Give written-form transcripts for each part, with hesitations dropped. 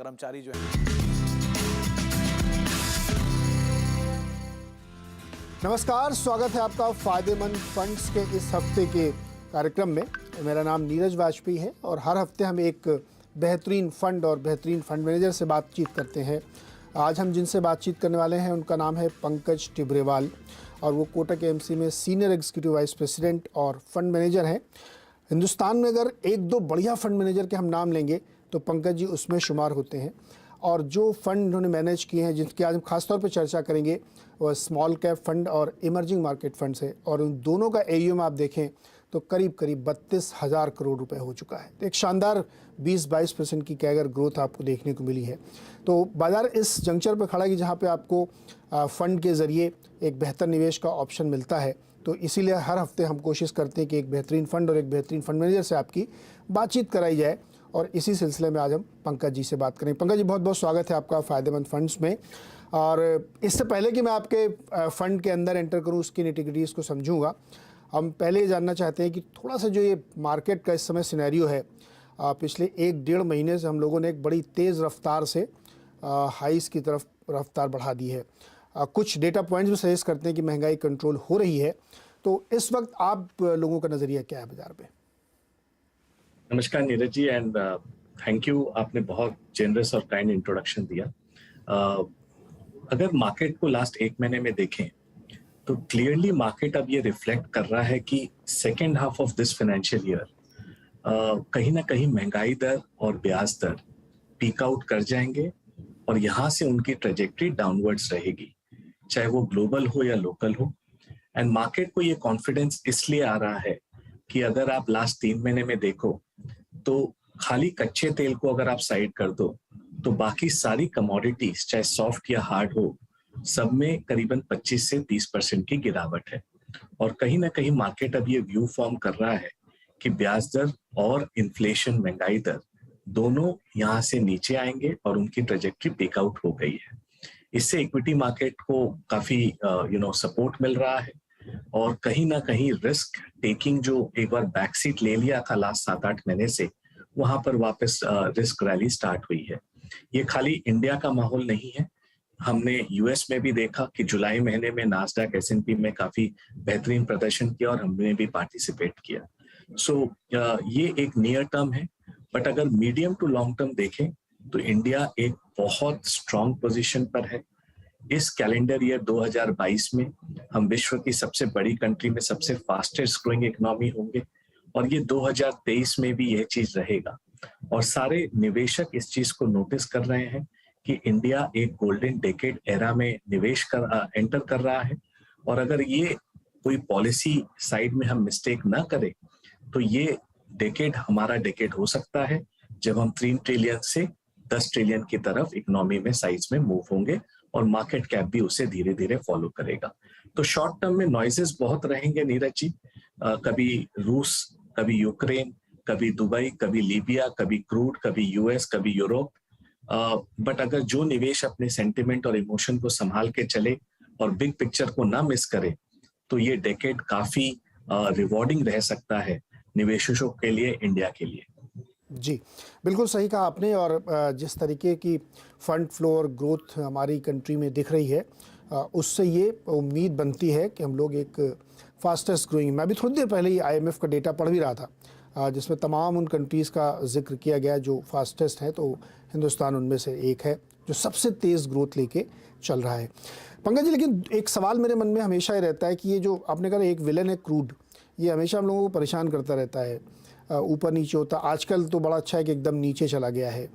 कर्मचारी जो हैं। नमस्कार, स्वागत है आपका फायदेमंद फंड्स के इस हफ्ते के कार्यक्रम में। मेरा नाम नीरज वाजपेयी है और हर हफ्ते हम एक बेहतरीन फंड और बेहतरीन फंड मैनेजर से बातचीत करते हैं। आज हम जिनसे बातचीत करने वाले हैं उनका नाम है पंकज टिब्रेवाल और वो कोटक एएमसी में सीनियर एग्जीक्यूटिव वाइस प्रेसिडेंट और फंड मैनेजर हैं। हिंदुस्तान में अगर एक दो बढ़िया फंड मैनेजर के हम नाम लेंगे तो पंकज जी उसमें शुमार होते हैं। और जो फंड इन्होंने मैनेज किए हैं, जिनकी आज हम खासतौर पर चर्चा करेंगे, वह स्मॉल कैप फंड और इमर्जिंग मार्केट फंड्स है। और उन दोनों का एयूएम आप देखें तो करीब 32,000 करोड़ रुपए हो चुका है। तो एक शानदार 20-22% की कैगर ग्रोथ आपको देखने को मिली है। तो बाज़ार इस जंक्चर पर खड़ा है कि जहाँ पे आपको फ़ंड के ज़रिए एक बेहतर निवेश का ऑप्शन मिलता है। तो इसीलिए हर हफ्ते हम कोशिश करते हैं कि एक बेहतरीन फ़ंड और एक बेहतरीन फंड मैनेजर से आपकी बातचीत कराई जाए। और इसी सिलसिले में आज हम पंकज जी से बात करें। पंकज जी, बहुत बहुत स्वागत है आपका फ़ायदेमंद फंड्स में। और इससे पहले कि मैं आपके फ़ंड के अंदर एंटर करूं, उसकी निटिग्रिटीज़ को समझूंगा, हम पहले ये जानना चाहते हैं कि थोड़ा सा जो ये मार्केट का इस समय सिनेरियो है, पिछले 1-1.5 महीने से हम लोगों ने एक बड़ी तेज़ रफ्तार से हाइस की तरफ रफ्तार बढ़ा दी है। कुछ डेटा पॉइंट्स भी सजेस्ट करते हैं कि महंगाई कंट्रोल हो रही है। तो इस वक्त आप लोगों का नज़रिया क्या है बाज़ार पे? नमस्कार Neeraj ji and thank you, आपने बहुत जेनरस और काइंड इंट्रोडक्शन दिया। अगर मार्केट को लास्ट 1 महीने में देखें तो क्लियरली मार्केट अब ये रिफ्लेक्ट कर रहा है कि second half of this financial year कहीं ना कहीं महंगाई दर और ब्याज दर पीक आउट कर जाएंगे और यहाँ से उनकी ट्रेजेक्टरी डाउनवर्ड्स रहेगी, चाहे वो ग्लोबल हो या लोकल हो। एंड मार्केट को ये कॉन्फिडेंस इसलिए आ रहा है कि अगर आप लास्ट 3 महीने में देखो तो खाली कच्चे तेल को अगर आप साइड कर दो तो बाकी सारी कमोडिटीज, चाहे सॉफ्ट या हार्ड हो, सब में करीबन 25 से 30% की गिरावट है। और कहीं ना कहीं मार्केट अब ये व्यू फॉर्म कर रहा है कि ब्याज दर और इन्फ्लेशन, महंगाई दर दोनों यहाँ से नीचे आएंगे और उनकी ट्रेजेक्टरी पिक आउट हो गई है। इससे इक्विटी मार्केट को काफी सपोर्ट मिल रहा है और कहीं ना कहीं रिस्क टेकिंग जो एक बार बैक सीट ले लिया था लास्ट 7-8 महीने से, वहां पर वापस रिस्क रैली स्टार्ट हुई है। ये खाली इंडिया का माहौल नहीं है, हमने यूएस में भी देखा कि जुलाई महीने में नास्डैक एस&पी में काफी बेहतरीन प्रदर्शन किया और हमने भी पार्टिसिपेट किया। सो ये एक नियर टर्म है, बट अगर मीडियम टू लॉन्ग टर्म देखें तो इंडिया एक बहुत स्ट्रांग पोजीशन पर है। इस कैलेंडर ईयर 2022 में हम विश्व की सबसे बड़ी कंट्री में सबसे फास्टेस्ट ग्रोइंग इकोनॉमी होंगे और ये 2023 में भी यह चीज रहेगा। और सारे निवेशक इस चीज को नोटिस कर रहे हैं कि इंडिया एक गोल्डन डेकेड एरा में एंटर कर रहा है। और अगर ये कोई पॉलिसी साइड में हम मिस्टेक ना करें तो ये डेकेड हमारा डेकेड हो सकता है जब हम 3 ट्रिलियन से 10 ट्रिलियन की तरफ इकोनॉमी में साइज में मूव होंगे और मार्केट कैप भी उसे धीरे धीरे फॉलो करेगा। तो शॉर्ट टर्म में नॉइजेस बहुत रहेंगे नीरज जी, कभी रूस, कभी यूक्रेन, कभी दुबई, कभी लीबिया, कभी क्रूड, कभी यूएस, कभी यूरोप। बट अगर जो निवेश अपने सेंटिमेंट और इमोशन को संभाल के चले और बिग पिक्चर को ना मिस करे तो ये डेकेड काफी रिवॉर्डिंग रह सकता है निवेशकों के लिए, इंडिया के लिए। जी, बिल्कुल सही कहा आपने। और जिस तरीके की फंड फ्लो और ग्रोथ हमारी कंट्री में दिख रही है, उससे ये उम्मीद बनती है कि हम लोग एक फास्टेस्ट ग्रोइंग, मैं भी थोड़ी देर पहले ही आईएमएफ का डेटा पढ़ भी रहा था जिसमें तमाम उन कंट्रीज़ का जिक्र किया गया जो फास्टेस्ट है, तो हिंदुस्तान उनमें से एक है जो सबसे तेज़ ग्रोथ लेके चल रहा है। पंकज जी, लेकिन एक सवाल मेरे मन में हमेशा ही रहता है कि ये जो आपने कहा एक विलन है क्रूड, ये हमेशा हम लोगों को परेशान करता रहता है, ऊपर नीचे होता। आजकल तो बड़ा अच्छा है कि एकदम नीचे चला गया है।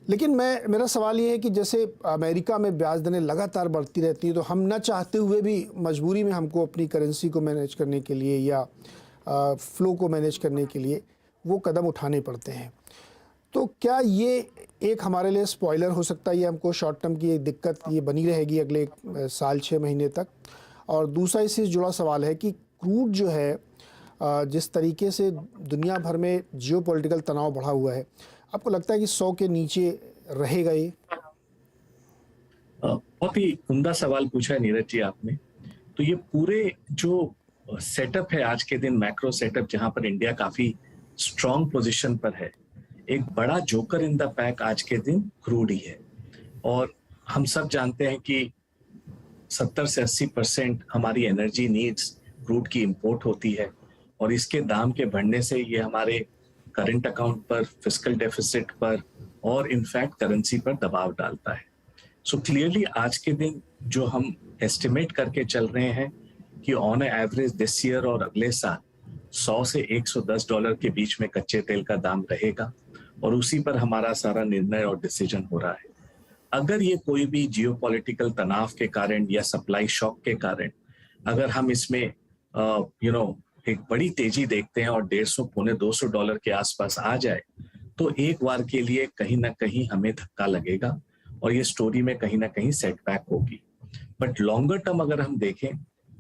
लेकिन मेरा सवाल ये है कि जैसे अमेरिका में ब्याज दरें लगातार बढ़ती रहती हैं तो हम न चाहते हुए भी मजबूरी में हमको अपनी करेंसी को मैनेज करने के लिए या फ्लो को मैनेज करने के लिए वो कदम उठाने पड़ते हैं। तो क्या ये एक हमारे लिए स्पॉइलर हो सकता है, ये हमको शॉर्ट टर्म की एक दिक्कत ये बनी रहेगी अगले साल 6 महीने तक? और दूसरा इससे जुड़ा सवाल है कि क्रूड जो है, जिस तरीके से दुनिया भर में जियोपॉलिटिकल तनाव बढ़ा हुआ है, आपको लगता है कि 100 के नीचे रहेगा ये? बहुत ही उम्दा सवाल पूछा है नीरज जी आपने। तो ये पूरे जो सेटअप है आज के दिन, मैक्रो सेटअप, जहां पर इंडिया काफी स्ट्रांग पोजीशन पर है, एक बड़ा जोकर इन द पैक आज के दिन क्रूड ही है। और हम सब जानते हैं कि 70 से 80% हमारी एनर्जी नीड्स क्रूड की इंपोर्ट होती है, और इसके दाम के बढ़ने से ये हमारे करंट अकाउंट पर, फिस्कल डेफिसिट पर और इनफैक्ट करेंसी पर दबाव डालता है। सो क्लियरली आज के दिन जो हम एस्टिमेट करके चल रहे हैं कि ऑन एवरेज दिस ईयर और अगले साल 100 से 110 डॉलर के बीच में कच्चे तेल का दाम रहेगा, और उसी पर हमारा सारा निर्णय और डिसीजन हो रहा है। अगर ये कोई भी जियोपॉलिटिकल तनाव के कारण या सप्लाई शॉक के कारण अगर हम इसमें एक बड़ी तेजी देखते हैं और 150 पौने 200 डॉलर के आसपास आ जाए, तो एक बार के लिए कहीं ना कहीं हमें धक्का लगेगा और ये स्टोरी में कहीं ना कहीं सेटबैक होगी। बट लॉन्गर टर्म अगर हम देखें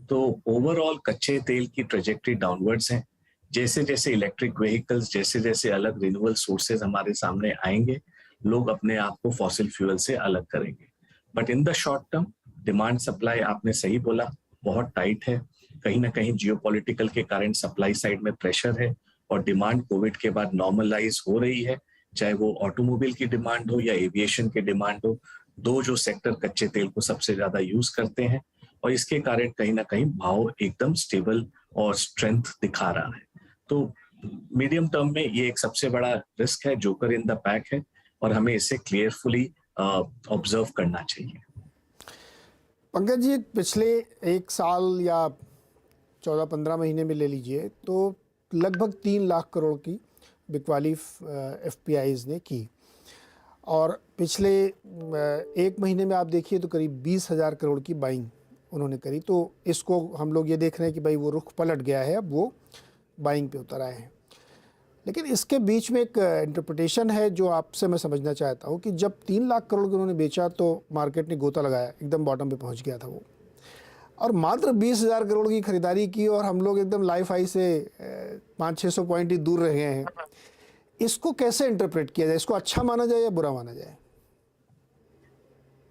तो ओवरऑल कच्चे तेल की ट्रेजेक्टरी डाउनवर्ड्स है। जैसे जैसे इलेक्ट्रिक व्हीकल्स, जैसे जैसे अलग रिन्यूएबल सोर्सेज हमारे सामने आएंगे, लोग अपने आप को फॉसिल फ्यूल से अलग करेंगे। But in the short term demand supply, आपने सही बोला, बहुत टाइट है। कहीं ना कहीं जियोपॉलिटिकल के कारण सप्लाई साइड में प्रेशर है, और डिमांड कोविड के बाद नॉर्मलाइज हो रही है, चाहे वो ऑटोमोबाइल की डिमांड हो या एविएशन की डिमांड हो, दो जो सेक्टर कच्चे तेल को सबसे ज्यादा यूज करते हैं, और इसके कारण कहीं ना कहीं भाव एकदम स्टेबल और स्ट्रेंथ दिखा रहा है। तो मीडियम टर्म में ये एक सबसे बड़ा रिस्क है, जोकर इन द पैक है, और हमें इसे क्लियरफुली ऑब्जर्व करना चाहिए। पंकज जी, पिछले एक साल या 14-15 महीने में ले लीजिए तो लगभग 3 लाख करोड़ की बिकवाली एफपीआईज ने की, और पिछले एक महीने में आप देखिए तो करीब 20,000 करोड़ की बाइंग उन्होंने करी। तो इसको हम लोग ये देख रहे हैं कि भाई वो रुख पलट गया है, अब वो बाइंग पे उतर आए हैं। लेकिन इसके बीच में एक इंटरप्रिटेशन है जो आपसे मैं समझना चाहता हूँ कि जब 3 लाख करोड़ उन्होंने बेचा तो मार्केट ने गोता लगाया, एकदम बॉटम पे पहुँच गया था वो, और मात्र 20,000 करोड़ की खरीदारी की और हम लोग एकदम लाइफ हाई से 500-600 पॉइंट ही दूर रहे हैं। इसको कैसे इंटरप्रेट किया जाए? इसको अच्छा माना जाए या बुरा माना जाए?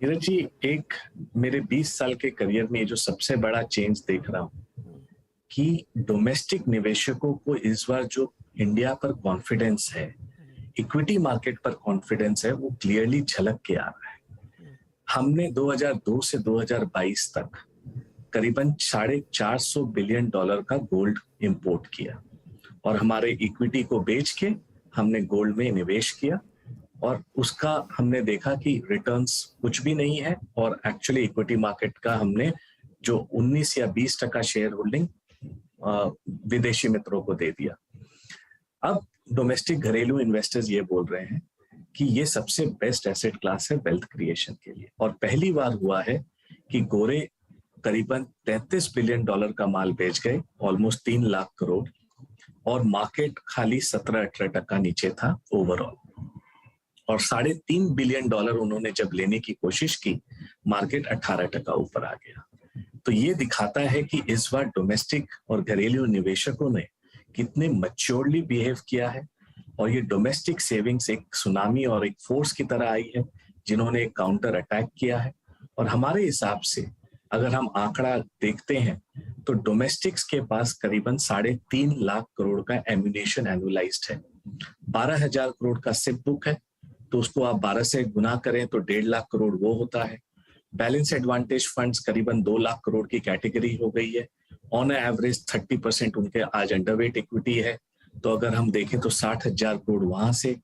नीरज जी, एक मेरे 20 साल के करियर में जो सबसे बड़ा चेंज देख रहा हूँ कि डोमेस्टिक निवेशकों को इस बार जो इंडिया पर कॉन्फिडेंस है, इक्विटी मार्केट पर कॉन्फिडेंस है, वो क्लियरली झलक के आ रहा है। हमने 2002 से 2022 तक करीबन 450 बिलियन डॉलर का गोल्ड इंपोर्ट किया, और हमारे इक्विटी को बेच के हमने गोल्ड में निवेश किया, और उसका हमने देखा कि रिटर्न्स कुछ भी नहीं है, और एक्चुअली इक्विटी मार्केट का हमने जो 19 या 20% शेयर होल्डिंग विदेशी मित्रों को दे दिया। अब डोमेस्टिक घरेलू इन्वेस्टर्स ये बोल रहे हैं कि ये सबसे बेस्ट एसेट क्लास है वेल्थ क्रिएशन के लिए, और पहली बार हुआ है कि गोरे करीबन 33 बिलियन डॉलर का माल बेच गए, ऑलमोस्ट 3 लाख करोड़, और मार्केट खाली 17-18% नीचे था ओवरऑल, और 3.5 बिलियन डॉलर उन्होंने जब लेने की कोशिश की, मार्केट 18% ऊपर आ गया। तो ये दिखाता है कि इस बार डोमेस्टिक और घरेलू निवेशकों ने कितने मैच्योरली बिहेव किया है, और ये डोमेस्टिक सेविंग्स एक सुनामी और एक फोर्स की तरह आई है जिन्होंने एक काउंटर अटैक किया है। और हमारे हिसाब से अगर हम आंकड़ा देखते हैं तो डोमेस्टिक्स के पास करीबन 3.5 लाख करोड़ का एम्यूनेशन एनुअलाइज्ड है। 12,000 करोड़ का सिप बुक है, तो उसको आप 12 से गुना करें तो 1.5 लाख करोड़ वो होता है। बैलेंस एडवांटेज फंड्स करीबन 2 लाख करोड़ की कैटेगरी हो गई है। ऑन एवरेज 30% उनके आज अंडरवेट इक्विटी है, तो अगर हम देखें तो 60,000 करोड़ वहां से।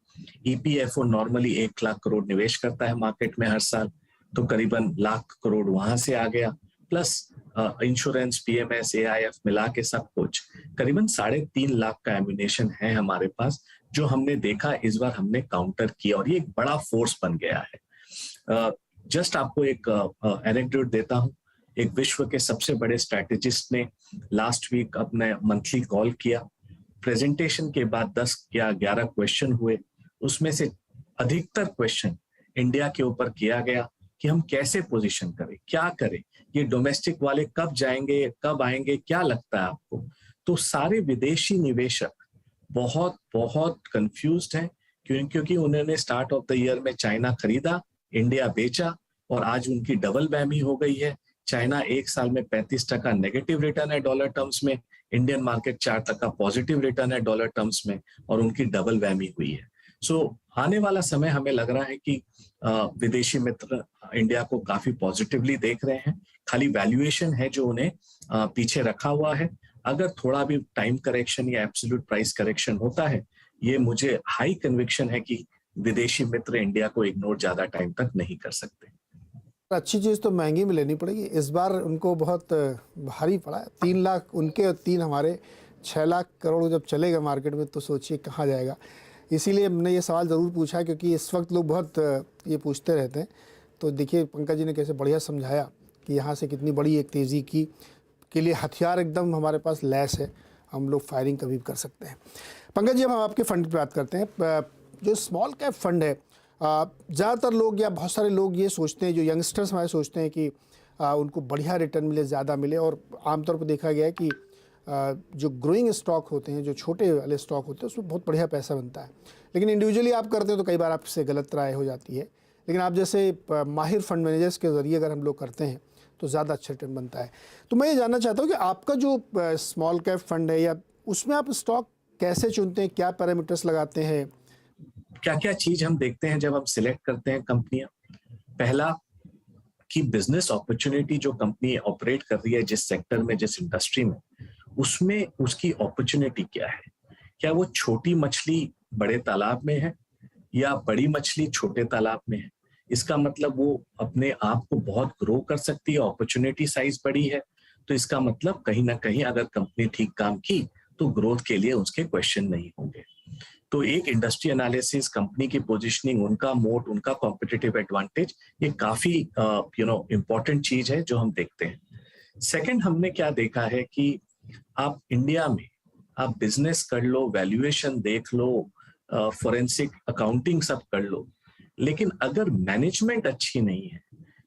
ईपीएफओ नॉर्मली 1 लाख करोड़ निवेश करता है मार्केट में हर साल, तो करीबन लाख करोड़ वहां से आ गया, प्लस इंश्योरेंस, पीएमएस, एआईएफ मिला के सब कुछ करीबन 3.5 लाख का एम्यूनेशन है हमारे पास, जो हमने देखा इस बार हमने काउंटर किया, और ये एक बड़ा फोर्स बन गया है। जस्ट आपको एक एनेक्डोट देता हूं। एक विश्व के सबसे बड़े स्ट्रैटेजिस्ट ने लास्ट वीक अपने मंथली कॉल किया। प्रेजेंटेशन के बाद 10 या 11 क्वेश्चन हुए, उसमें से अधिकतर क्वेश्चन इंडिया के ऊपर किया गया कि हम कैसे पोजीशन करें, क्या करें, ये डोमेस्टिक वाले कब जाएंगे, कब आएंगे, क्या लगता है आपको? तो सारे विदेशी निवेशक बहुत बहुत कंफ्यूज्ड हैं, क्योंकि उन्होंने स्टार्ट ऑफ द ईयर में चाइना खरीदा, इंडिया बेचा, और आज उनकी डबल वैमी हो गई है। चाइना एक साल में 35% नेगेटिव रिटर्न है डॉलर टर्म्स में, इंडियन मार्केट 4% पॉजिटिव रिटर्न है डॉलर टर्म्स में, और उनकी डबल वैमी हुई है। सो आने वाला समय हमें लग रहा है कि विदेशी मित्र इंडिया को काफी पॉजिटिवली देख रहे हैं। खाली वैल्यूएशन है जो उन्हें पीछे रखा हुआ है। अगर थोड़ा भी टाइम करेक्शन या एब्सोल्यूट प्राइस करेक्शन होता है, ये मुझे हाई कन्विक्शन है कि विदेशी मित्र इंडिया को इग्नोर ज्यादा टाइम तक नहीं कर सकते। अच्छी चीज़ तो महंगी में लेनी पड़ेगी। इस बार उनको बहुत भारी पड़ा है। 3 लाख उनके और 3 हमारे, 6 लाख करोड़ जब चलेगा मार्केट में तो सोचिए कहाँ जाएगा। इसीलिए हमने ये सवाल ज़रूर पूछा, क्योंकि इस वक्त लोग बहुत ये पूछते रहते हैं। तो देखिए पंकज जी ने कैसे बढ़िया समझाया कि यहाँ से कितनी बड़ी एक तेज़ी की के लिए हथियार एकदम हमारे पास लैस है, हम लोग फायरिंग कभी भी कर सकते हैं। पंकज जी, हम आपके फ़ंड की बात करते हैं। जो स्मॉल कैप फंड है, ज़्यादातर लोग या बहुत सारे लोग ये सोचते हैं, जो यंगस्टर्स हमारे सोचते हैं कि उनको बढ़िया रिटर्न मिले, ज़्यादा मिले। और आमतौर पर देखा गया है कि जो ग्रोइंग स्टॉक होते हैं, जो छोटे वाले स्टॉक होते हैं, उसमें बहुत बढ़िया पैसा बनता है। लेकिन इंडिविजुअली आप करते हैं तो कई बार आपसे गलत राय हो जाती है। लेकिन आप जैसे माहिर फंड मैनेजर्स के ज़रिए अगर हम लोग करते हैं तो ज़्यादा अच्छा रिटर्न बनता है। तो मैं ये जानना चाहता हूँ कि आपका जो स्मॉल कैप फंड है, या उसमें आप स्टॉक कैसे चुनते हैं, क्या पैरामीटर्स लगाते हैं? क्या क्या चीज हम देखते हैं जब हम सिलेक्ट करते हैं कंपनियां? पहला कि बिजनेस अपॉर्चुनिटी जो कंपनी ऑपरेट कर रही है, जिस सेक्टर में, जिस इंडस्ट्री में, उसमें उसकी अपॉर्चुनिटी क्या है। क्या वो छोटी मछली बड़े तालाब में है या बड़ी मछली छोटे तालाब में है? इसका मतलब वो अपने आप को बहुत ग्रो कर सकती है, अपॉर्चुनिटी साइज बड़ी है, तो इसका मतलब कहीं ना कहीं अगर कंपनी ठीक काम की तो ग्रोथ के लिए उसके क्वेश्चन नहीं होंगे। तो एक इंडस्ट्री एनालिसिस, कंपनी की पोजीशनिंग, उनका मोट, उनका कॉम्पिटिटिव एडवांटेज, ये काफी इंपॉर्टेंट चीज है जो हम देखते हैं। सेकंड, हमने क्या देखा है कि आप इंडिया में आप बिजनेस कर लो, वैल्यूएशन देख लो, फोरेंसिक अकाउंटिंग सब कर लो, लेकिन अगर मैनेजमेंट अच्छी नहीं है,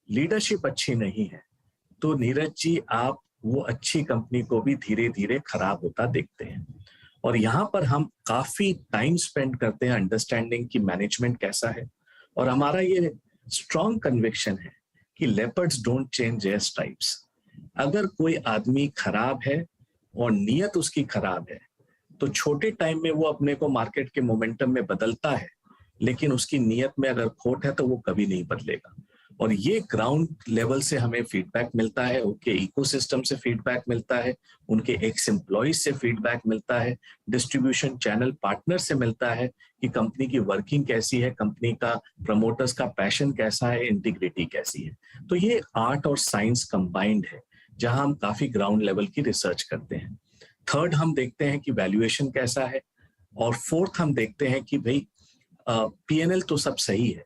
लीडरशिप अच्छी नहीं है, तो नीरज जी आप वो अच्छी कंपनी को भी धीरे धीरे खराब होता देखते हैं। और यहाँ पर हम काफी टाइम स्पेंड करते हैं अंडरस्टैंडिंग कि मैनेजमेंट कैसा है। और हमारा ये स्ट्रॉन्ग कन्विक्शन है कि leopards don't change their stripes. अगर कोई आदमी खराब है और नीयत उसकी खराब है, तो छोटे टाइम में वो अपने को मार्केट के मोमेंटम में बदलता है, लेकिन उसकी नीयत में अगर खोट है तो वो कभी नहीं बदलेगा। और ये ग्राउंड लेवल से हमें फीडबैक मिलता है, उनके इकोसिस्टम से फीडबैक मिलता है, उनके एक्स एम्प्लॉइज से फीडबैक मिलता है, डिस्ट्रीब्यूशन चैनल पार्टनर से मिलता है कि कंपनी की वर्किंग कैसी है, कंपनी का प्रमोटर्स का पैशन कैसा है, इंटीग्रिटी कैसी है। तो ये आर्ट और साइंस कंबाइंड है, जहां हम काफी ग्राउंड लेवल की रिसर्च करते हैं। थर्ड, हम देखते हैं कि वैल्यूएशन कैसा है। और फोर्थ, हम देखते हैं कि भाई पीएनएल तो सब सही है,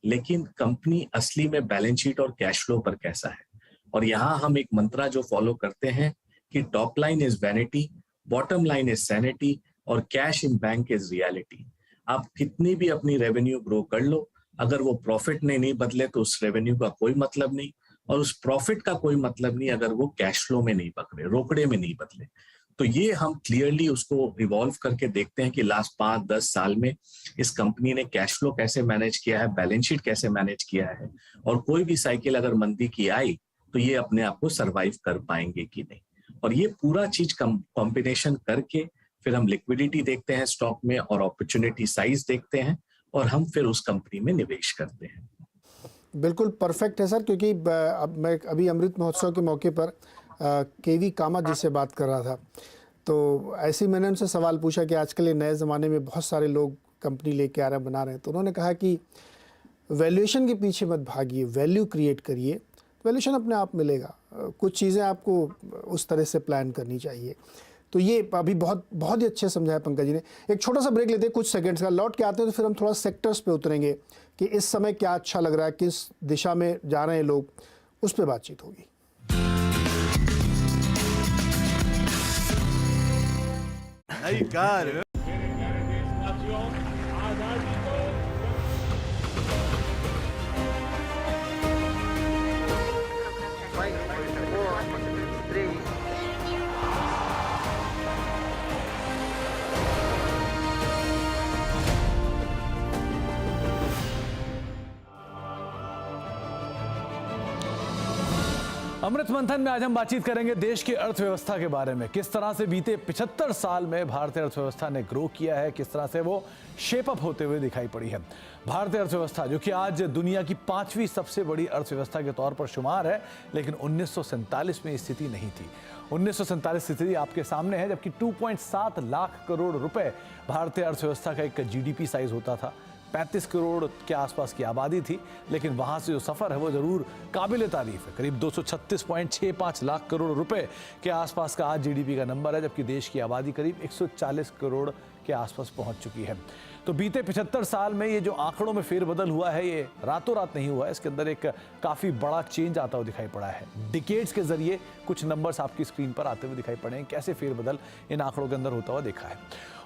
लेकिन कंपनी असली में बैलेंस शीट और कैश फ्लो पर कैसा है। और यहाँ हम एक मंत्रा जो फॉलो करते हैं कि top line is vanity, bottom line is sanity, और cash in bank is reality. आप कितनी भी अपनी रेवेन्यू ग्रो कर लो, अगर वो प्रॉफिट ने नहीं बदले तो उस रेवेन्यू का कोई मतलब नहीं, और उस प्रॉफिट का कोई मतलब नहीं अगर वो कैश फ्लो में नहीं पकड़े, रोकड़े में नहीं बदले। तो ये हम क्लियरली उसको रिवॉल्व करके देखते हैं कि लास्ट 5-10 साल में इस कंपनी ने कैश फ्लो कैसे मैनेज किया है, बैलेंस शीट कैसे मैनेज किया है, और कोई भी साइकिल अगर मंदी की आई तो ये अपने आप को सरवाइव कर पाएंगे कि नहीं। और ये पूरा चीज कॉम्बिनेशन करके फिर हम लिक्विडिटी देखते हैं स्टॉक में, और अपॉर्चुनिटी साइज देखते हैं, और हम फिर उस कंपनी में निवेश करते हैं। बिल्कुल परफेक्ट है सर, क्योंकि अब मैं अभी अमृत महोत्सव के मौके पर केवी कामत जी से बात कर रहा था, तो ऐसे ही मैंने उनसे सवाल पूछा कि आजकल ये नए ज़माने में बहुत सारे लोग कंपनी लेके आ रहे हैं, बना रहे हैं, तो उन्होंने कहा कि वैल्यूएशन के पीछे मत भागिए, वैल्यू क्रिएट करिए, वैल्यूएशन अपने आप मिलेगा। कुछ चीज़ें आपको उस तरह से प्लान करनी चाहिए। तो ये अभी बहुत बहुत ही अच्छे समझाया पंकज जी ने। एक छोटा सा ब्रेक लेते हैं कुछ सेकंड्स का, लौट के आते हैं तो फिर हम थोड़ा सेक्टर्स पे उतरेंगे कि इस समय क्या अच्छा लग रहा है, किस दिशा में जा रहे हैं लोग, उस पर बातचीत होगी। Aí, cara. अमृत मंथन में आज हम बातचीत करेंगे देश की अर्थव्यवस्था के बारे में। किस तरह से बीते 75 साल में भारतीय अर्थव्यवस्था ने ग्रो किया है, किस तरह से वो शेप अप होते हुए दिखाई पड़ी है। भारतीय अर्थव्यवस्था जो कि आज दुनिया की 5वीं सबसे बड़ी अर्थव्यवस्था के तौर पर शुमार है, लेकिन 1947 में स्थिति नहीं थी। 1947 स्थिति आपके सामने है, जबकि 2.7 लाख करोड़ रुपए भारतीय अर्थव्यवस्था का एक जीडीपी साइज होता था। 35 करोड़ के आसपास की आबादी थी, लेकिन वहां से जो सफर है वो जरूर काबिल तारीफ है। करीब 236.65 लाख करोड़ रुपए के आसपास का आज जीडीपी का नंबर है, जबकि देश की आबादी करीब 140 करोड़ के आसपास पहुंच चुकी है। तो बीते 75 साल में ये जो आंकड़ों में फेरबदल हुआ है, ये रातों रात नहीं हुआ है। इसके अंदर एक काफी बड़ा चेंज आता हुआ दिखाई पड़ा है। डिकेड्स के जरिए कुछ नंबर्स आपकी स्क्रीन पर आते हुए दिखाई पड़े हैं, कैसे फेरबदल इन आंकड़ों के अंदर होता हुआ देखा है।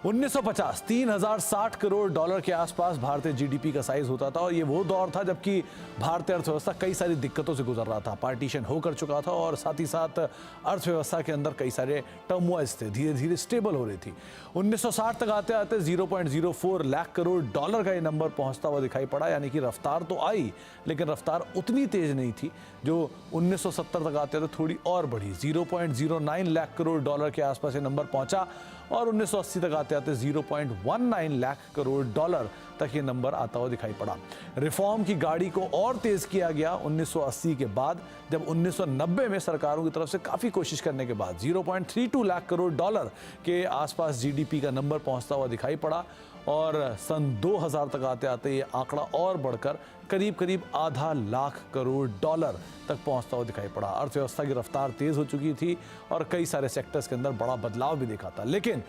1950 3060 करोड़ डॉलर के आसपास भारतीय जीडीपी का साइज होता था, और ये वो दौर था जबकि भारतीय अर्थव्यवस्था कई सारी दिक्कतों से गुजर रहा था। पार्टीशन होकर चुका था और साथ ही साथ अर्थव्यवस्था के अंदर कई सारे टर्मोइल्स थे, धीरे धीरे स्टेबल हो रही थी। 1960 तक आते आते 0.04 लाख करोड़ डॉलर का ये नंबर पहुंचता हुआ दिखाई पड़ा, यानी कि रफ्तार तो आई, लेकिन रफ्तार उतनी तेज नहीं थी जो 1970 तक आते आते थोड़ी और बढ़ी। 0.09 लाख करोड़ डॉलर के आसपास ये नंबर पहुंचा, और 1980 तक आते आते 0.19 लाख करोड़ डॉलर तक ये नंबर आता हुआ दिखाई पड़ा। रिफॉर्म की गाड़ी को और तेज किया गया 1980 के बाद, जब 1990 में सरकारों की तरफ से काफी कोशिश करने के बाद 0.32 लाख करोड़ डॉलर के आसपास जीडीपी का नंबर पहुंचता हुआ दिखाई पड़ा, और सन 2000 तक आते आते ये आंकड़ा और बढ़कर करीब करीब आधा लाख करोड़ डॉलर तक पहुंचता हुआ दिखाई पड़ा। अर्थव्यवस्था की रफ्तार तेज हो चुकी थी और कई सारे सेक्टर्स के अंदर बड़ा बदलाव भी देखा था। लेकिन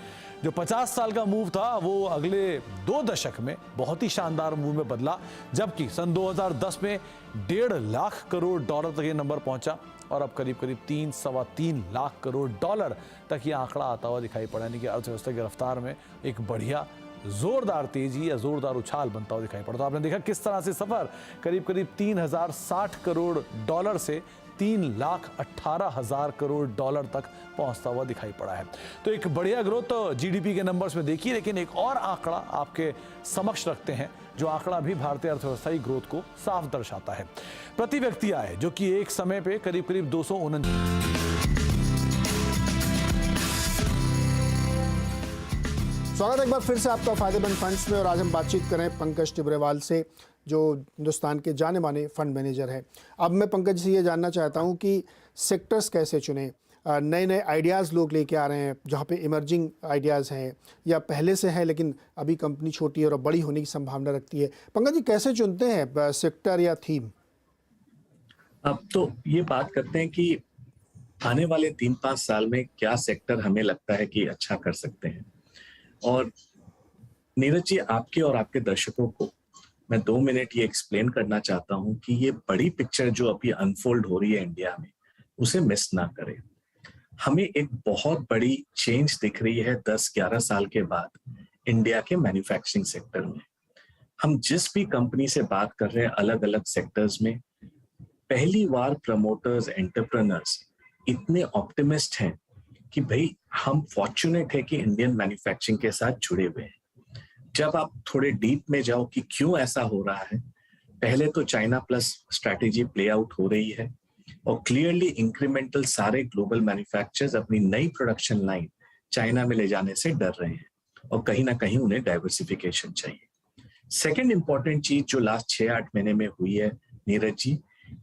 जो 50 साल का मूव था वो अगले 2 दशक में बहुत ही शानदार मूव में बदला, जबकि सन 2010 में 1.5 लाख करोड़ डॉलर तक ये नंबर पहुंचा, और अब करीब करीब 3-3.25 लाख करोड़ डॉलर तक ये आंकड़ा आता हुआ दिखाई पड़ा। यानी कि अर्थव्यवस्था की रफ्तार में एक बढ़िया जोरदार तेजी या जोरदार उछाल बनता हुआ दिखाई पड़ा। तो आपने देखा किस तरह से सफर करीब करीब 3060 करोड़ डॉलर से 3,18,000 करोड़ डॉलर तक पहुंचता हुआ दिखाई पड़ा है। तो एक बढ़िया ग्रोथ तो जीडीपी के नंबर्स में देखी, लेकिन एक और आंकड़ा आपके समक्ष रखते हैं, जो आंकड़ा भी भारतीय अर्थव्यवस्था की ग्रोथ को साफ दर्शाता है। प्रति व्यक्ति आय, जो कि एक समय पे करीब करीब 249। स्वागत है एक बार फिर से आपका फायदेमंद फंड्स में, और आज हम बातचीत करें पंकज टिब्रेवाल से, जो हिंदुस्तान के जाने माने फंड मैनेजर हैं। अब मैं पंकज से ये जानना चाहता हूं कि सेक्टर्स कैसे चुने, नए नए आइडियाज़ लोग लेके आ रहे हैं, जहां पे इमर्जिंग आइडियाज़ हैं या पहले से हैं लेकिन अभी कंपनी छोटी है और बड़ी होने की संभावना रखती है। पंकज जी कैसे चुनते हैं सेक्टर या थीम? अब तो ये बात करते हैं कि आने वाले 3-5 साल में क्या सेक्टर हमें लगता है कि अच्छा कर सकते हैं। और नीरज जी, आपके और आपके दर्शकों को मैं 2 मिनट ये एक्सप्लेन करना चाहता हूं कि ये बड़ी पिक्चर जो अभी अनफोल्ड हो रही है इंडिया में, उसे मिस ना करें। हमें एक बहुत बड़ी चेंज दिख रही है 10-11 साल के बाद इंडिया के मैन्युफैक्चरिंग सेक्टर में। हम जिस भी कंपनी से बात कर रहे हैं अलग अलग सेक्टर्स में, पहली बार प्रमोटर्स, एंटरप्रेन्योर्स इतने ऑप्टिमिस्ट हैं कि भाई हम फॉर्चुनेट है कि इंडियन मैन्युफैक्चरिंग के साथ जुड़े हुए हैं। जब आप थोड़े डीप में जाओ कि क्यों ऐसा हो रहा है, पहले तो China plus strategy play out हो रही है, और क्लियरली इंक्रीमेंटल सारे ग्लोबल मैन्युफैक्चरर्स अपनी नई प्रोडक्शन लाइन चाइना में ले जाने से डर रहे हैं, और कहीं ना कहीं उन्हें डाइवर्सिफिकेशन चाहिए। सेकेंड इंपॉर्टेंट चीज जो लास्ट 6-8 महीने में हुई है नीरज जी,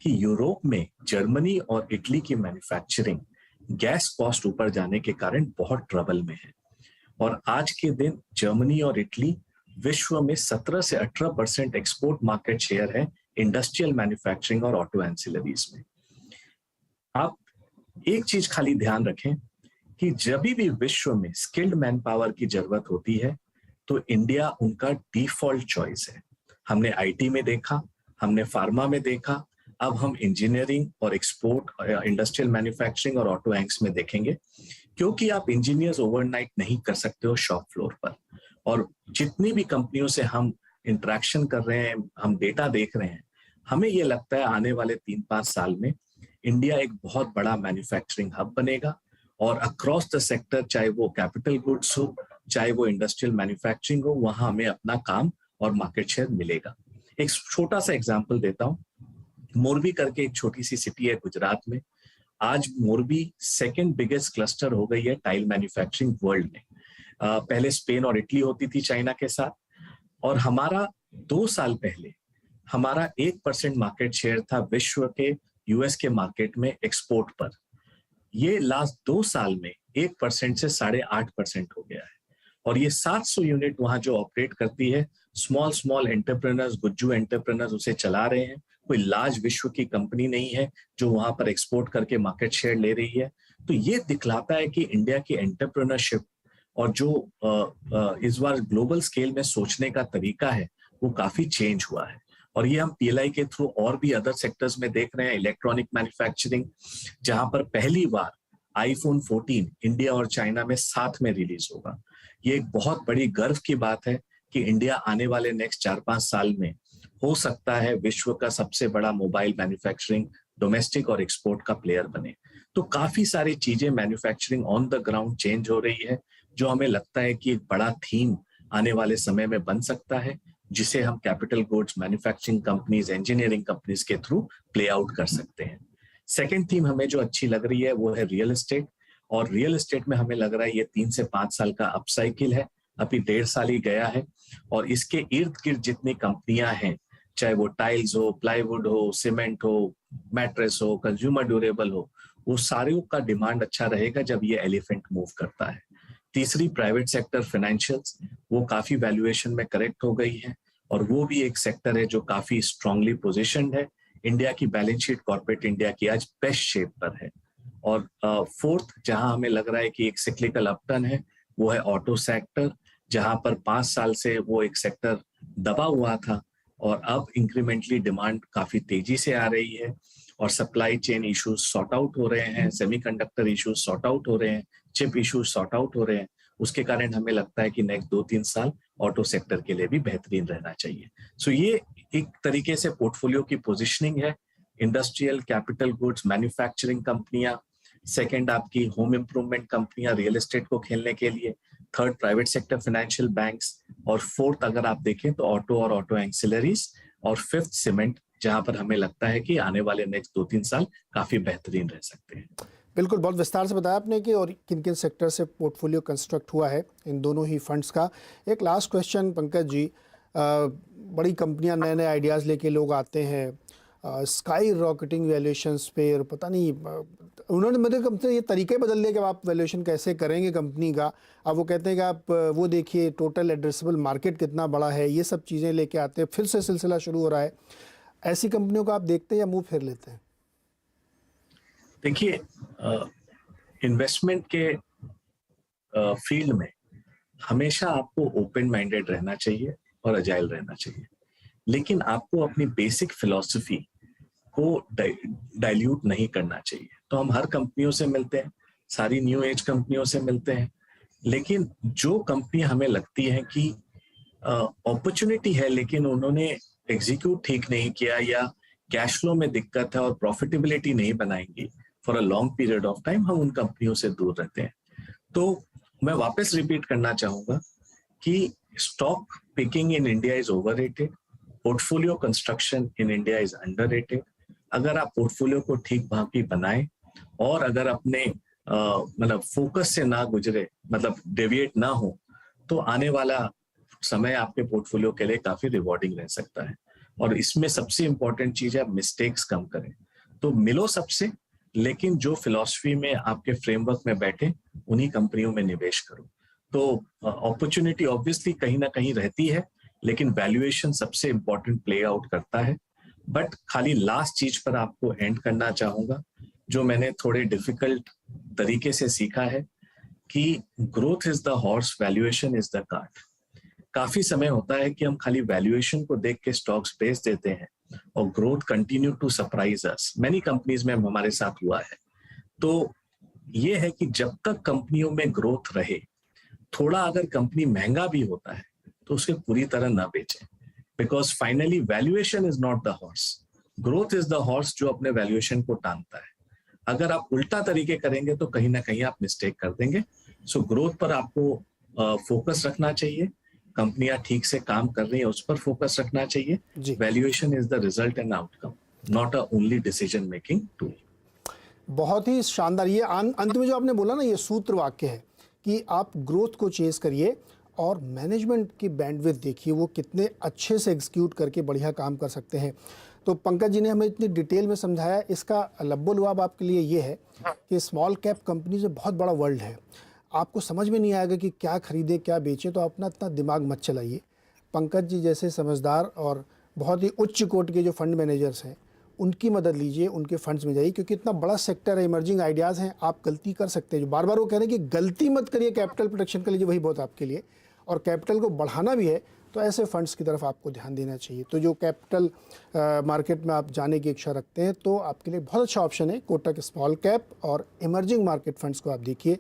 कि यूरोप में जर्मनी और इटली की मैन्युफैक्चरिंग गैस कॉस्ट ऊपर जाने के कारण बहुत ट्रबल में है, और आज के दिन जर्मनी और इटली विश्व में 17 से 18% एक्सपोर्ट मार्केट शेयर है इंडस्ट्रियल मैन्युफैक्चरिंग और ऑटो एंसिलरीज में। आप एक चीज खाली ध्यान रखें कि जब भी विश्व में स्किल्ड मैन पावर की जरूरत होती है तो इंडिया उनका डिफॉल्ट चॉइस है। हमने आईटी में देखा, हमने फार्मा में देखा, अब हम इंजीनियरिंग और एक्सपोर्ट, इंडस्ट्रियल मैन्युफैक्चरिंग और ऑटो एंक्स में देखेंगे, क्योंकि आप इंजीनियर्स ओवरनाइट नहीं कर सकते हो शॉप फ्लोर पर। और जितनी भी कंपनियों से हम इंटरेक्शन कर रहे हैं, हम डेटा देख रहे हैं, हमें ये लगता है आने वाले 3-5 साल में इंडिया एक बहुत बड़ा मैन्युफैक्चरिंग हब बनेगा, और अक्रॉस द सेक्टर, चाहे वो कैपिटल गुड्स हो, चाहे वो इंडस्ट्रियल मैन्युफैक्चरिंग हो, वहां हमें अपना काम और मार्केट शेयर मिलेगा। एक छोटा सा एग्जांपल देता हूं। मोरबी करके एक छोटी सी सिटी है गुजरात में, आज मोरबी सेकंड बिगेस्ट क्लस्टर हो गई है टाइल मैन्युफैक्चरिंग वर्ल्ड में। पहले स्पेन और इटली होती थी चाइना के साथ, और हमारा 2 साल पहले हमारा 1% मार्केट शेयर था विश्व के यूएस के मार्केट में एक्सपोर्ट पर। ये लास्ट 2 साल में 1% से 8.5% हो गया है। और ये 700 यूनिट वहां जो ऑपरेट करती है, स्मॉल एंटरप्रेनर्स, गुज्जू एंटरप्रेनर्स उसे चला रहे हैं। कोई लार्ज विश्व की कंपनी नहीं है जो वहां पर एक्सपोर्ट करके मार्केट शेयर ले रही है। तो ये दिखलाता है कि इंडिया की एंटरप्रेन्योरशिप और जो इस बार ग्लोबल स्केल में सोचने का तरीका है वो काफी चेंज हुआ है। और ये हम पीएलआई के थ्रू और भी अदर सेक्टर्स में देख रहे हैं। इलेक्ट्रॉनिक मैन्युफैक्चरिंग, जहां पर पहली बार आईफोन 14 इंडिया और चाइना में साथ में रिलीज होगा। ये एक बहुत बड़ी गर्व की बात है कि इंडिया आने वाले नेक्स्ट 4-5 साल में हो सकता है विश्व का सबसे बड़ा मोबाइल मैन्युफैक्चरिंग डोमेस्टिक और एक्सपोर्ट का प्लेयर बने। तो काफी सारी चीजें manufacturing on the ground change हो रही है, जो हमें लगता है कि एक बड़ा थीम आने वाले समय में बन सकता है, जिसे हम capital goods, manufacturing companies, engineering companies के थ्रू प्ले आउट कर सकते हैं। सेकेंड थीम हमें जो अच्छी लग रही है वो है रियल एस्टेट। और रियल एस्टेट में हमें लग रहा है ये 3 से 5 साल का अपसाइकिल है, अभी 1.5 साल ही गया है। और इसके इर्द गिर्द जितनी कंपनियां हैं, चाहे वो टाइल्स हो, प्लाईवुड हो, सीमेंट हो, मैट्रेस हो, कंज्यूमर ड्यूरेबल हो, वो सारे का डिमांड अच्छा रहेगा जब ये एलिफेंट मूव करता है। तीसरी प्राइवेट सेक्टर फाइनेंशियल्स, वो काफी वैल्यूएशन में करेक्ट हो गई है, और वो भी एक सेक्टर है जो काफी स्ट्रांगली पोजिशन्ड है। इंडिया की बैलेंस शीट कॉर्पोरेट इंडिया की आज बेस्ट शेप पर है। और फोर्थ, जहां हमें लग रहा है कि एक सिक्लिकल अपटर्न है, वो है ऑटो सेक्टर, जहां पर 5 साल से वो एक सेक्टर दबा हुआ था, और अब इंक्रीमेंटली डिमांड काफी तेजी से आ रही है, और supply chain issues sort out हो रहे हैं, सेमीकंडक्टर इश्यूज सॉर्ट आउट हो रहे हैं, चिप इश्यूज सॉर्ट आउट हो रहे हैं। उसके कारण हमें लगता है कि नेक्स्ट 2-3 साल ऑटो सेक्टर के लिए भी बेहतरीन रहना चाहिए। सो ये एक तरीके से पोर्टफोलियो की पोजिशनिंग है। इंडस्ट्रियल, कैपिटल गुड्स, मैन्युफैक्चरिंग कंपनियां, सेकेंड आपकी होम इंप्रूवमेंट कंपनियां रियल एस्टेट को खेलने के लिए, third private sector financial banks, और फोर्थ अगर आप देखें तो ऑटो और ऑटो एंसिलरीज, और फिफ्थ सीमेंट, जहां पर हमें लगता है कि आने वाले नेक्स्ट 2-3 साल काफी बेहतरीन रह सकते हैं। बिल्कुल, बहुत विस्तार से बताया आपने कि और किन किन सेक्टर से पोर्टफोलियो कंस्ट्रक्ट हुआ है इन दोनों ही फंड्स का। एक लास्ट क्वेश्चन पंकज जी, बड़ी कंपनियां नए नए आइडियाज़ लेके लोग आते हैं, स्काई रॉकेटिंग वैल्यूएशंस पे, और पता नहीं उन्होंने मेरे कंपनी ये तरीके बदल दिए कि आप वैल्यूएशन कैसे करेंगे कंपनी का। अब वो कहते हैं कि आप वो देखिए टोटल एड्रेसेबल मार्केट कितना बड़ा है, ये सब चीज़ें लेके आते हैं। फिर से सिलसिला शुरू हो रहा है। ऐसी कंपनियों को आप देखते हैं या मुंह फेर लेते हैं? देखिए, इन्वेस्टमेंट के फील्ड में हमेशा आपको ओपन माइंडेड रहना चाहिए और अजाइल रहना चाहिए, लेकिन आपको अपनी बेसिक फिलॉसफी को डाइल्यूट नहीं करना चाहिए। तो हम हर कंपनियों से मिलते हैं, सारी न्यू एज कंपनियों से मिलते हैं, लेकिन जो कंपनी हमें लगती है कि अपॉर्चुनिटी है लेकिन उन्होंने एग्जीक्यूट ठीक नहीं किया, या कैश फ्लो में दिक्कत है और प्रॉफिटेबिलिटी नहीं बनाएंगी for a long period of time, हम उन कंपनियों से दूर रहते हैं। तो मैं वापस रिपीट करना चाहूंगा कि stock picking in India is overrated, portfolio construction in India is underrated. अगर आप पोर्टफोलियो को ठीक भांति बनाएं और अगर अपने मतलब फोकस से ना गुजरे, मतलब डेविएट ना हो, तो आने वाला समय आपके पोर्टफोलियो के लिए काफी रिवॉर्डिंग रह सकता है। और इसमें सबसे इंपॉर्टेंट चीज है आप मिस्टेक्स कम करें। तो मिलो सबसे, लेकिन जो फिलॉसफी में आपके फ्रेमवर्क में बैठे उन्हीं कंपनियों में निवेश करो। तो अपॉर्चुनिटी ऑब्वियसली कहीं ना कहीं रहती है, लेकिन वैल्यूएशन सबसे इंपॉर्टेंट प्ले आउट करता है। बट खाली लास्ट चीज पर आपको एंड करना चाहूंगा, जो मैंने थोड़े डिफिकल्ट तरीके से सीखा है कि growth is the horse, valuation is the cart. काफी समय होता है कि हम खाली वैल्यूएशन को देख के स्टॉक्स बेच देते हैं और growth continue to surprise us. Many companies में हमारे साथ हुआ है। तो ये है कि जब तक कंपनियों में ग्रोथ रहे, थोड़ा अगर कंपनी महंगा भी होता है तो उसे पूरी तरह ना बेचें, because finally valuation is not the horse, growth is the horse जो अपने वैल्यूएशन को टांगता है। अगर आप उल्टा तरीके करेंगे तो कहीं ना कहीं आप मिस्टेक कर देंगे। सो ग्रोथ पर आपको फोकस रखना चाहिए, कंपनियां ठीक से काम कर रही है उस पर फोकस रखना चाहिए। Valuation is the result and outcome, not a only decision making tool. बहुत ही शानदार। ये अंत में जो आपने बोला ना, ये सूत्र वाक्य है कि आप ग्रोथ को चेस करिए और मैनेजमेंट की बैंडविड्थ देखिए, वो कितने अच्छे से एग्जीक्यूट करके बढ़िया काम कर सकते हैं। तो पंकज जी ने हमें इतनी डिटेल में समझाया। इसका लब्बो-लुआब आपके लिए ये है कि स्मॉल कैप कंपनी से बहुत बड़ा वर्ल्ड है, आपको समझ में नहीं आएगा कि क्या खरीदें क्या बेचें, तो अपना इतना दिमाग मत चलाइए। पंकज जी जैसे समझदार और बहुत ही उच्च कोटि के जो फंड मैनेजर्स हैं, उनकी मदद लीजिए, उनके फंड्स में जाइए, क्योंकि इतना बड़ा सेक्टर है, इमर्जिंग आइडियाज़ हैं, आप गलती कर सकते हैं। जो बार बार वो कह रहे हैं कि गलती मत करिए, कैपिटल प्रोटेक्शन के लिए वही बहुत आपके लिए, और कैपिटल को बढ़ाना भी है तो ऐसे फंड्स की तरफ आपको ध्यान देना चाहिए। तो जो कैपिटल मार्केट में आप जाने की इच्छा रखते हैं तो आपके लिए बहुत अच्छा ऑप्शन है कोटक स्मॉल कैप और इमर्जिंग मार्केट फंड्स को आप देखिए,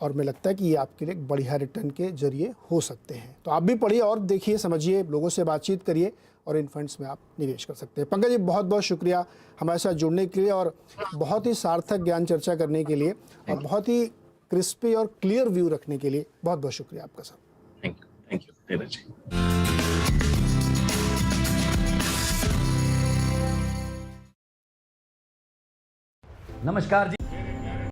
और मुझे लगता है कि ये आपके लिए एक बढ़िया रिटर्न के जरिए हो सकते हैं। तो आप भी पढ़िए और देखिए, समझिए, लोगों से बातचीत करिए और इन फंड्स में आप निवेश कर सकते हैं। पंकज जी बहुत बहुत शुक्रिया हमारे साथ जुड़ने के लिए और बहुत ही सार्थक ज्ञान चर्चा करने के लिए, और बहुत ही क्रिस्पी और क्लियर व्यू रखने के लिए बहुत बहुत शुक्रिया आपका सर। थैंक यू धीरज जी। नमस्कार जी।